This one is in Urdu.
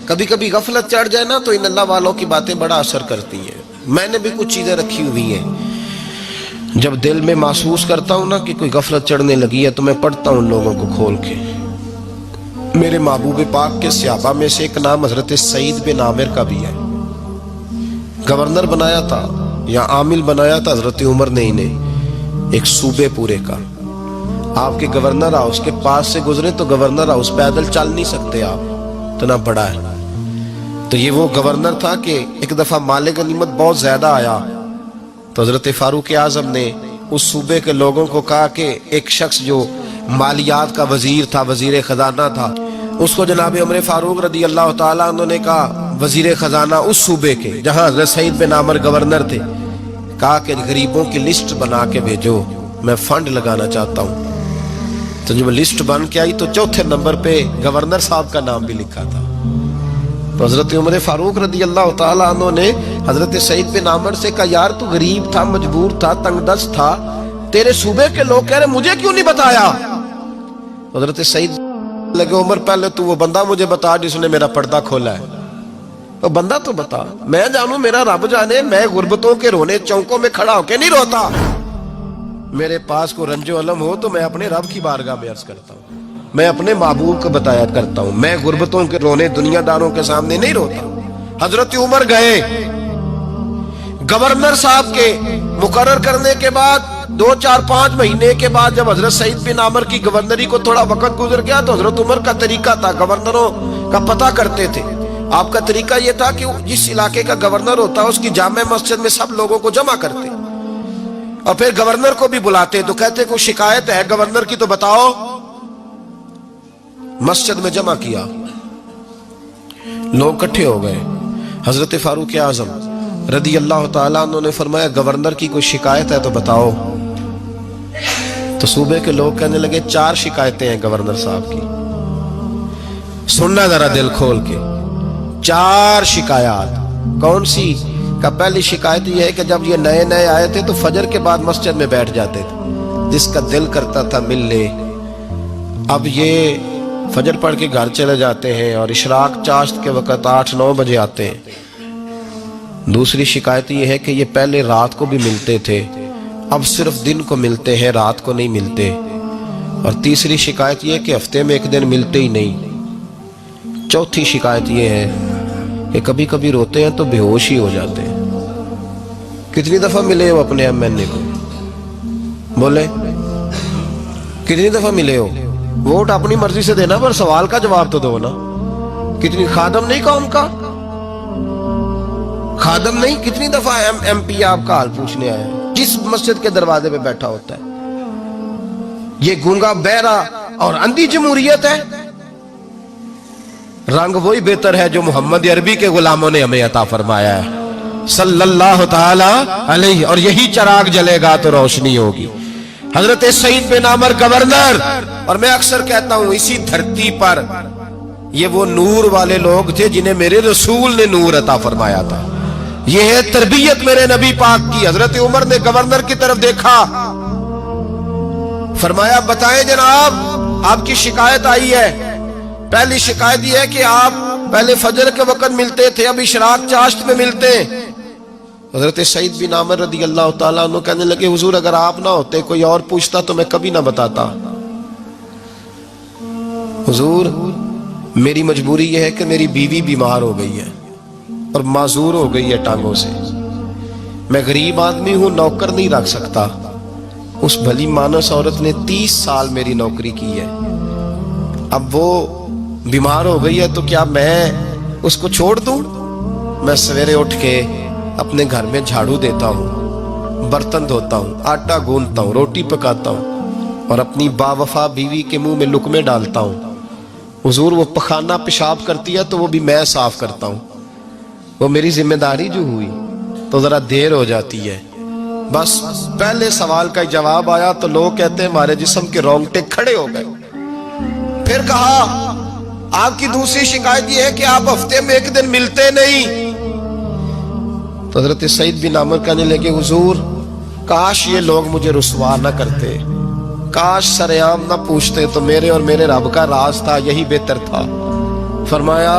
کبھی کبھی غفلت چڑھ جائے نا تو ان اللہ والوں کی باتیں بڑا اثر کرتی ہیں. میں نے بھی کچھ چیزیں رکھی ہوئی ہیں، جب دل میں محسوس کرتا ہوں نا کہ کوئی غفلت چڑھنے لگی ہے تو میں پڑھتا ہوں لوگوں کو کھول کے. میرے محبوب پاک کے صحابہ میں سے ایک نام حضرت سعید بن عامر کا بھی ہے. گورنر بنایا تھا یا عامل بنایا تھا حضرت عمر نے انہیں، ایک صوبے پورے کا. آپ کے گورنر ہاؤس کے پاس سے گزرے تو گورنر ہاؤس پیدل چل نہیں سکتے آپ، اتنا بڑا ہے. تو یہ وہ گورنر تھا کہ ایک دفعہ مال غنیمت بہت زیادہ آیا تو حضرت فاروق اعظم نے اس صوبے کے لوگوں کو کہا کہ ایک شخص جو مالیات کا وزیر تھا، وزیر خزانہ تھا، اس کو جناب عمر فاروق رضی اللہ تعالیٰ عنہ نے کہا، وزیر خزانہ اس صوبے کے جہاں حضرت سعید بن عامر گورنر تھے، کہا کہ غریبوں کی لسٹ بنا کے بھیجو، میں فنڈ لگانا چاہتا ہوں. تو جب لسٹ بن کے آئی تو چوتھے نمبر پہ گورنر صاحب کا نام بھی لکھا تھا. تو حضرت عمر فاروق رضی اللہ تعالیٰ عنہ نے حضرت سعید بن عامر سے کہا، یار تو غریب تھا، مجبور تھا، تنگ دست تھا، تیرے صوبے کے لوگ کہہ رہے مجھے کیوں نہیں بتایا؟ حضرت سعید لگے، عمر پہلے تو وہ بندہ مجھے بتا جس نے میرا پردہ کھولا ہے. وہ بندہ تو بتا، میں جانوں، میرا رب جانے، میں غربتوں کے رونے چوکوں میں کھڑا ہو کے نہیں روتا. میرے پاس کو رنج و علم ہو تو میں اپنے رب کی بارگاہ میں عرض کرتا ہوں، میں اپنے محبوب کو بتایا کرتا ہوں، میں غربتوں کے رونے دنیا داروں کے سامنے نہیں روتا. حضرت عمر گئے، گورنر صاحب کے مقرر کرنے کے بعد 2-4-5 مہینے کے بعد جب حضرت سعید بن عامر کی گورنری کو تھوڑا وقت گزر گیا تو حضرت عمر کا طریقہ تھا، گورنروں کا پتہ کرتے تھے. آپ کا طریقہ یہ تھا کہ جس علاقے کا گورنر ہوتا ہے اس کی جامع مسجد میں سب لوگوں کو جمع کرتے اور پھر گورنر کو بھی بلاتے. تو کہتے کوئی شکایت ہے گورنر کی تو بتاؤ. مسجد میں جمع کیا، لوگ اکٹھے ہو گئے. حضرت فاروق اعظم رضی اللہ تعالیٰ عنہ نے فرمایا، گورنر کی کوئی شکایت ہے تو بتاؤ. تو صوبے کے لوگ کہنے لگے 4 شکایتیں ہیں گورنر صاحب کی. سننا ذرا دل کھول کے، 4 شکایات. کون سی؟ کہ پہلی شکایت یہ ہے کہ جب یہ نئے نئے آئے تھے تو فجر کے بعد مسجد میں بیٹھ جاتے تھے، جس کا دل کرتا تھا مل لے. اب یہ فجر پڑھ کے گھر چلے جاتے ہیں اور اشراق چاشت کے وقت 8-9 بجے آتے ہیں. دوسری شکایت یہ ہے کہ یہ پہلے رات کو بھی ملتے تھے، اب صرف دن کو ملتے ہیں، رات کو نہیں ملتے. اور تیسری شکایت یہ ہے کہ ہفتے میں ایک دن ملتے ہی نہیں. چوتھی شکایت یہ ہے کہ کبھی کبھی روتے ہیں تو بے ہوش ہی ہو جاتے ہیں. کتنی دفعہ ملے ہو اپنے ایم این اے کو؟ بولے کتنی دفعہ ملے ہو؟ ووٹ اپنی مرضی سے دینا پر سوال کا جواب تو دو نا. کتنی خادم نہیں قوم کا؟ خادم نہیں، کتنی دفعہ ایم پی آپ کا حال پوچھنے آیا جس مسجد کے دروازے پہ بیٹھا ہوتا ہے؟ یہ گونگا بہرا اور اندھی جمہوریت ہے؟ رنگ وہی بہتر ہے جو محمد عربی کے غلاموں نے ہمیں عطا فرمایا ہے صلی اللہ تعالی علیہ، اور یہی چراغ جلے گا تو روشنی ہوگی. حضرت سعید بن عامر گورنر، اور میں اکثر کہتا ہوں اسی دھرتی پر یہ وہ نور والے لوگ تھے جنہیں میرے رسول نے نور عطا فرمایا تھا. یہ ہے تربیت میرے نبی پاک کی. حضرت عمر نے گورنر کی طرف دیکھا، فرمایا بتائیں جناب آپ کی شکایت آئی ہے. پہلی شکایت یہ ہے کہ آپ پہلے فجر کے وقت ملتے تھے، اب اشراق چاشت میں ملتے. حضرت سعید بن عامر رضی اللہ تعالیٰ عنہ کہنے لگے، حضور اگر آپ نہ ہوتے کوئی اور پوچھتا تو میں کبھی نہ بتاتا. حضور میری مجبوری یہ ہے کہ میری بیوی بیمار ہو گئی ہے اور معذور ہو گئی ہے ٹانگوں سے. میں غریب آدمی ہوں، نوکر نہیں رکھ سکتا. اس بھلی مانس عورت نے 30 سال میری نوکری کی ہے، اب وہ بیمار ہو گئی ہے تو کیا میں اس کو چھوڑ دوں؟ میں سویرے اٹھ کے اپنے گھر میں جھاڑو دیتا ہوں، برتن دھوتا ہوں، آٹا گوندتا ہوں، روٹی پکاتا ہوں اور اپنی باوفا بیوی کے منہ میں لقمے ڈالتا ہوں. حضور وہ پخانہ پیشاب کرتی ہے تو وہ بھی میں صاف کرتا ہوں. وہ میری ذمہ داری جو ہوئی تو ذرا دیر ہو جاتی ہے. بس پہلے سوال کا جواب آیا تو لوگ کہتے ہیں ہمارے جسم کے رونگٹے کھڑے ہو گئے. پھر کہا آپ کی دوسری شکایت یہ ہے کہ آپ ہفتے میں ایک دن ملتے نہیں. تو حضرت سعید بن عامر کہنے لگے، حضور کاش یہ لوگ مجھے رسوا نہ کرتے، کاش سریعام نہ پوچھتے تو میرے اور میرے رب کا راز تھا، یہی بہتر تھا. فرمایا